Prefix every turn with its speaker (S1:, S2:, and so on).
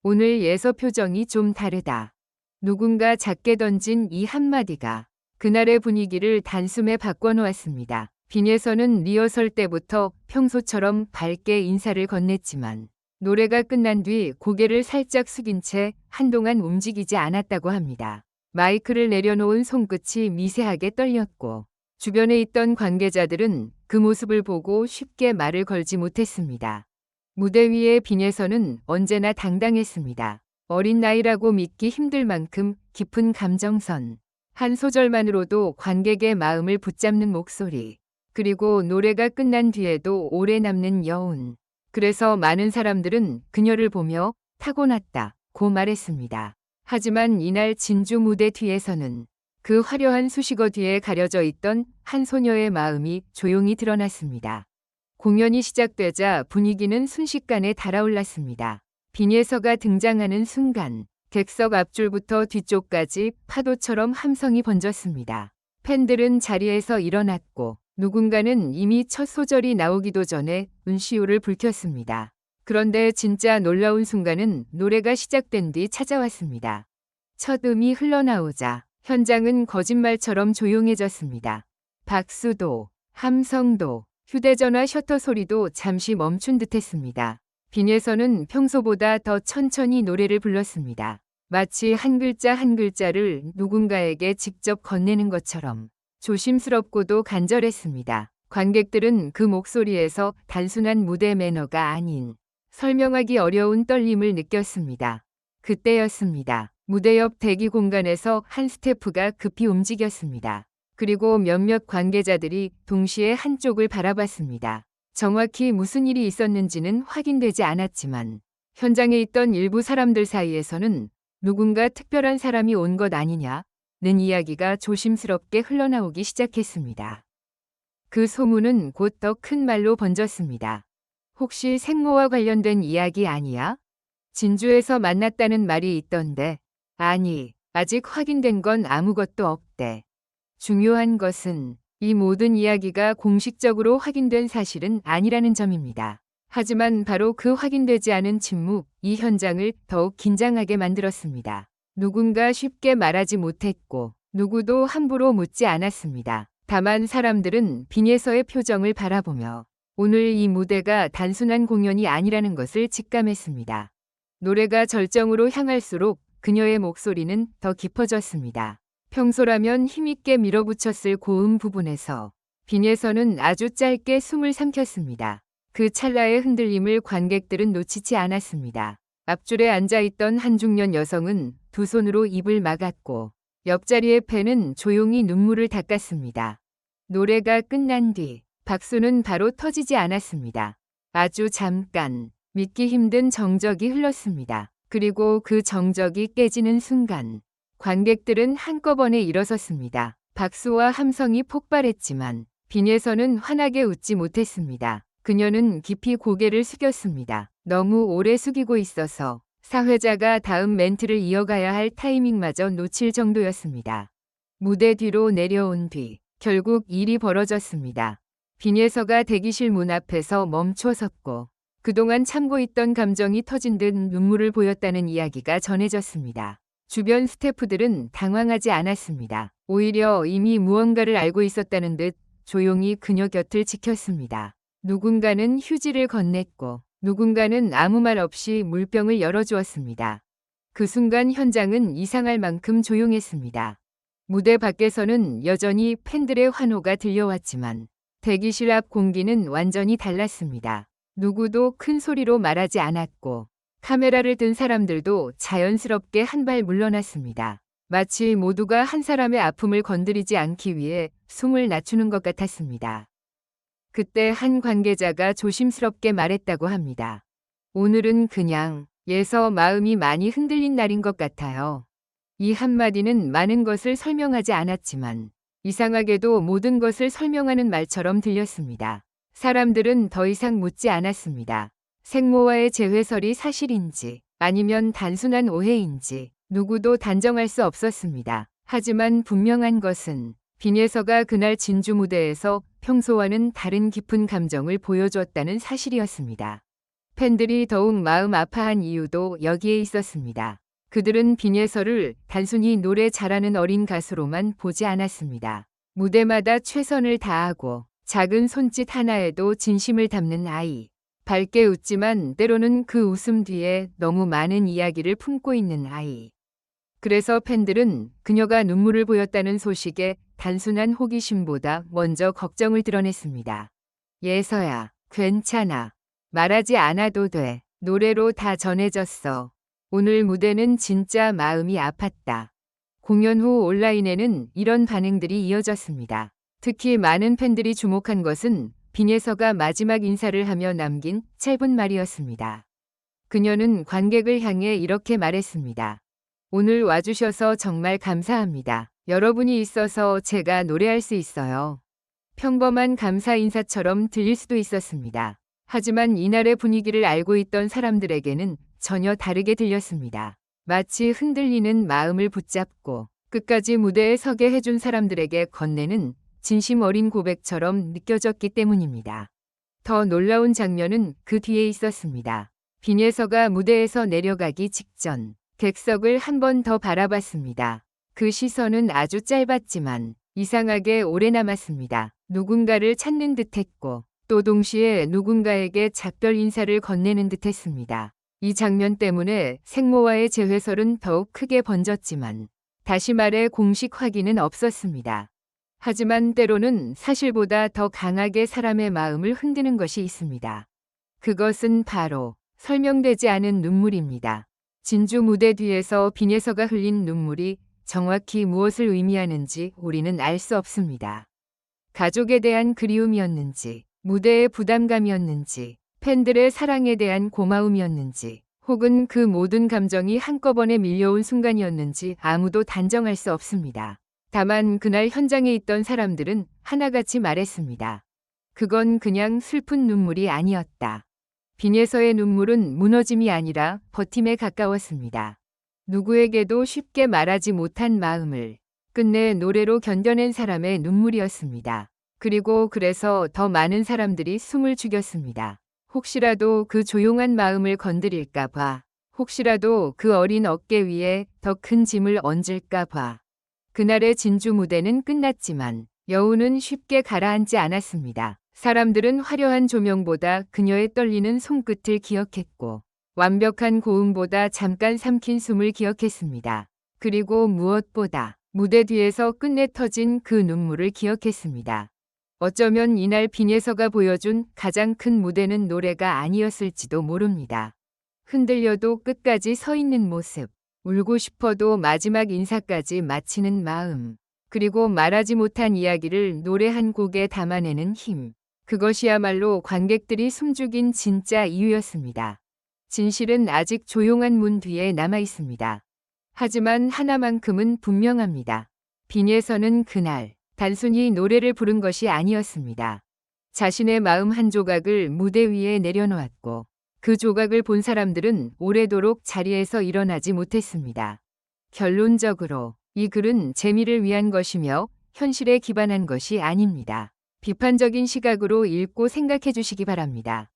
S1: 오늘 예서 표정이 좀 다르다. 누군가 작게 던진 이 한마디가 그날의 분위기를 단숨에 바꿔놓았습니다. 빈예서는 리허설 때부터 평소처럼 밝게 인사를 건넸지만 노래가 끝난 뒤 고개를 살짝 숙인 채 한동안 움직이지 않았다고 합니다. 마이크를 내려놓은 손끝이 미세하게 떨렸고 주변에 있던 관계자들은 그 모습을 보고 쉽게 말을 걸지 못했습니다. 무대 위의 빈예서는 언제나 당당했습니다. 어린 나이라고 믿기 힘들 만큼 깊은 감정선, 한 소절만으로도 관객의 마음을 붙잡는 목소리, 그리고 노래가 끝난 뒤에도 오래 남는 여운. 그래서 많은 사람들은 그녀를 보며 타고났다고 말했습니다. 하지만 이날 진주 무대 뒤에서는 그 화려한 수식어 뒤에 가려져 있던 한 소녀의 마음이 조용히 드러났습니다. 공연이 시작되자 분위기는 순식간에 달아올랐습니다. 빈예서가 등장하는 순간 객석 앞줄부터 뒤쪽까지 파도처럼 함성이 번졌습니다. 팬들은 자리에서 일어났고 누군가는 이미 첫 소절이 나오기도 전에 운시효를 불켰습니다. 그런데 진짜 놀라운 순간은 노래가 시작된 뒤 찾아왔습니다. 첫 음이 흘러나오자 현장은 거짓말처럼 조용해졌습니다. 박수도, 함성도, 휴대전화 셔터 소리도 잠시 멈춘 듯했습니다. 빈예서는 평소보다 더 천천히 노래를 불렀습니다. 마치 한 글자 한 글자를 누군가에게 직접 건네는 것처럼 조심스럽고도 간절했습니다. 관객들은 그 목소리에서 단순한 무대 매너가 아닌 설명하기 어려운 떨림을 느꼈습니다. 그때였습니다. 무대 옆 대기 공간에서 한 스태프가 급히 움직였습니다. 그리고 몇몇 관계자들이 동시에 한쪽을 바라봤습니다. 정확히 무슨 일이 있었는지는 확인되지 않았지만 현장에 있던 일부 사람들 사이에서는 누군가 특별한 사람이 온 것 아니냐는 이야기가 조심스럽게 흘러나오기 시작했습니다. 그 소문은 곧 더 큰 말로 번졌습니다. 혹시 생모와 관련된 이야기 아니야? 진주에서 만났다는 말이 있던데. 아니, 아직 확인된 건 아무것도 없대. 중요한 것은 이 모든 이야기가 공식적으로 확인된 사실은 아니라는 점입니다. 하지만 바로 그 확인되지 않은 침묵, 이 현장을 더욱 긴장하게 만들었습니다. 누군가 쉽게 말하지 못했고 누구도 함부로 묻지 않았습니다. 다만 사람들은 빈예서의 표정을 바라보며 오늘 이 무대가 단순한 공연이 아니라는 것을 직감했습니다. 노래가 절정으로 향할수록 그녀의 목소리는 더 깊어졌습니다. 평소라면 힘있게 밀어붙였을 고음 부분에서 빈예서는 아주 짧게 숨을 삼켰습니다. 그 찰나의 흔들림을 관객들은 놓치지 않았습니다. 앞줄에 앉아있던 한 중년 여성은 두 손으로 입을 막았고 옆자리의 팬은 조용히 눈물을 닦았습니다. 노래가 끝난 뒤 박수는 바로 터지지 않았습니다. 아주 잠깐 믿기 힘든 정적이 흘렀습니다. 그리고 그 정적이 깨지는 순간 관객들은 한꺼번에 일어섰습니다. 박수와 함성이 폭발했지만 빈예서는 환하게 웃지 못했습니다. 그녀는 깊이 고개를 숙였습니다. 너무 오래 숙이고 있어서 사회자가 다음 멘트를 이어가야 할 타이밍마저 놓칠 정도였습니다. 무대 뒤로 내려온 뒤 결국 일이 벌어졌습니다. 빈예서가 대기실 문 앞에서 멈춰 섰고 그동안 참고 있던 감정이 터진 듯 눈물을 보였다는 이야기가 전해졌습니다. 주변 스태프들은 당황하지 않았습니다. 오히려 이미 무언가를 알고 있었다는 듯 조용히 그녀 곁을 지켰습니다. 누군가는 휴지를 건넸고 누군가는 아무 말 없이 물병을 열어주었습니다. 그 순간 현장은 이상할 만큼 조용했습니다. 무대 밖에서는 여전히 팬들의 환호가 들려왔지만 대기실 앞 공기는 완전히 달랐습니다. 누구도 큰 소리로 말하지 않았고 카메라를 든 사람들도 자연스럽게 한 발 물러났습니다. 마치 모두가 한 사람의 아픔을 건드리지 않기 위해 숨을 낮추는 것 같았습니다. 그때 한 관계자가 조심스럽게 말했다고 합니다. 오늘은 그냥 예서 마음이 많이 흔들린 날인 것 같아요. 이 한마디는 많은 것을 설명하지 않았지만 이상하게도 모든 것을 설명하는 말처럼 들렸습니다. 사람들은 더 이상 묻지 않았습니다. 생모와의 재회설이 사실인지 아니면 단순한 오해인지 누구도 단정할 수 없었습니다. 하지만 분명한 것은 빈예서가 그날 진주 무대에서 평소와는 다른 깊은 감정을 보여주었다는 사실이었습니다. 팬들이 더욱 마음 아파한 이유도 여기에 있었습니다. 그들은 빈예서를 단순히 노래 잘하는 어린 가수로만 보지 않았습니다. 무대마다 최선을 다하고 작은 손짓 하나에도 진심을 담는 아이. 밝게 웃지만 때로는 그 웃음 뒤에 너무 많은 이야기를 품고 있는 아이. 그래서 팬들은 그녀가 눈물을 보였다는 소식에 단순한 호기심보다 먼저 걱정을 드러냈습니다. 예서야, 괜찮아. 말하지 않아도 돼. 노래로 다 전해졌어. 오늘 무대는 진짜 마음이 아팠다. 공연 후 온라인에는 이런 반응들이 이어졌습니다. 특히 많은 팬들이 주목한 것은 빈예서가 마지막 인사를 하며 남긴 짧은 말이었습니다. 그녀는 관객을 향해 이렇게 말했습니다. 오늘 와주셔서 정말 감사합니다. 여러분이 있어서 제가 노래할 수 있어요. 평범한 감사 인사처럼 들릴 수도 있었습니다. 하지만 이날의 분위기를 알고 있던 사람들에게는 전혀 다르게 들렸습니다. 마치 흔들리는 마음을 붙잡고 끝까지 무대에 서게 해준 사람들에게 건네는 진심 어린 고백처럼 느껴졌기 때문입니다. 더 놀라운 장면은 그 뒤에 있었습니다. 빈예서가 무대에서 내려가기 직전 객석을 한 번 더 바라봤습니다. 그 시선은 아주 짧았지만 이상하게 오래 남았습니다. 누군가를 찾는 듯했고 또 동시에 누군가에게 작별 인사를 건네는 듯했습니다. 이 장면 때문에 생모와의 재회설은 더욱 크게 번졌지만 다시 말해 공식 확인은 없었습니다. 하지만 때로는 사실보다 더 강하게 사람의 마음을 흔드는 것이 있습니다. 그것은 바로 설명되지 않은 눈물입니다. 진주 무대 뒤에서 빈예서가 흘린 눈물이 정확히 무엇을 의미하는지 우리는 알 수 없습니다. 가족에 대한 그리움이었는지, 무대의 부담감이었는지, 팬들의 사랑에 대한 고마움이었는지, 혹은 그 모든 감정이 한꺼번에 밀려온 순간이었는지 아무도 단정할 수 없습니다. 다만 그날 현장에 있던 사람들은 하나같이 말했습니다. 그건 그냥 슬픈 눈물이 아니었다. 빈예서의 눈물은 무너짐이 아니라 버팀에 가까웠습니다. 누구에게도 쉽게 말하지 못한 마음을 끝내 노래로 견뎌낸 사람의 눈물이었습니다. 그리고 그래서 더 많은 사람들이 숨을 죽였습니다. 혹시라도 그 조용한 마음을 건드릴까 봐. 혹시라도 그 어린 어깨 위에 더 큰 짐을 얹을까 봐. 그날의 진주 무대는 끝났지만 여우는 쉽게 가라앉지 않았습니다. 사람들은 화려한 조명보다 그녀의 떨리는 손끝을 기억했고 완벽한 고음보다 잠깐 삼킨 숨을 기억했습니다. 그리고 무엇보다 무대 뒤에서 끝내 터진 그 눈물을 기억했습니다. 어쩌면 이날 빈예서가 보여준 가장 큰 무대는 노래가 아니었을지도 모릅니다. 흔들려도 끝까지 서 있는 모습, 울고 싶어도 마지막 인사까지 마치는 마음, 그리고 말하지 못한 이야기를 노래 한 곡에 담아내는 힘. 그것이야말로 관객들이 숨죽인 진짜 이유였습니다. 진실은 아직 조용한 문 뒤에 남아 있습니다. 하지만 하나만큼은 분명합니다. 빈예서는 그날 단순히 노래를 부른 것이 아니었습니다. 자신의 마음 한 조각을 무대 위에 내려놓았고 그 조각을 본 사람들은 오래도록 자리에서 일어나지 못했습니다. 결론적으로 이 글은 재미를 위한 것이며 현실에 기반한 것이 아닙니다. 비판적인 시각으로 읽고 생각해 주시기 바랍니다.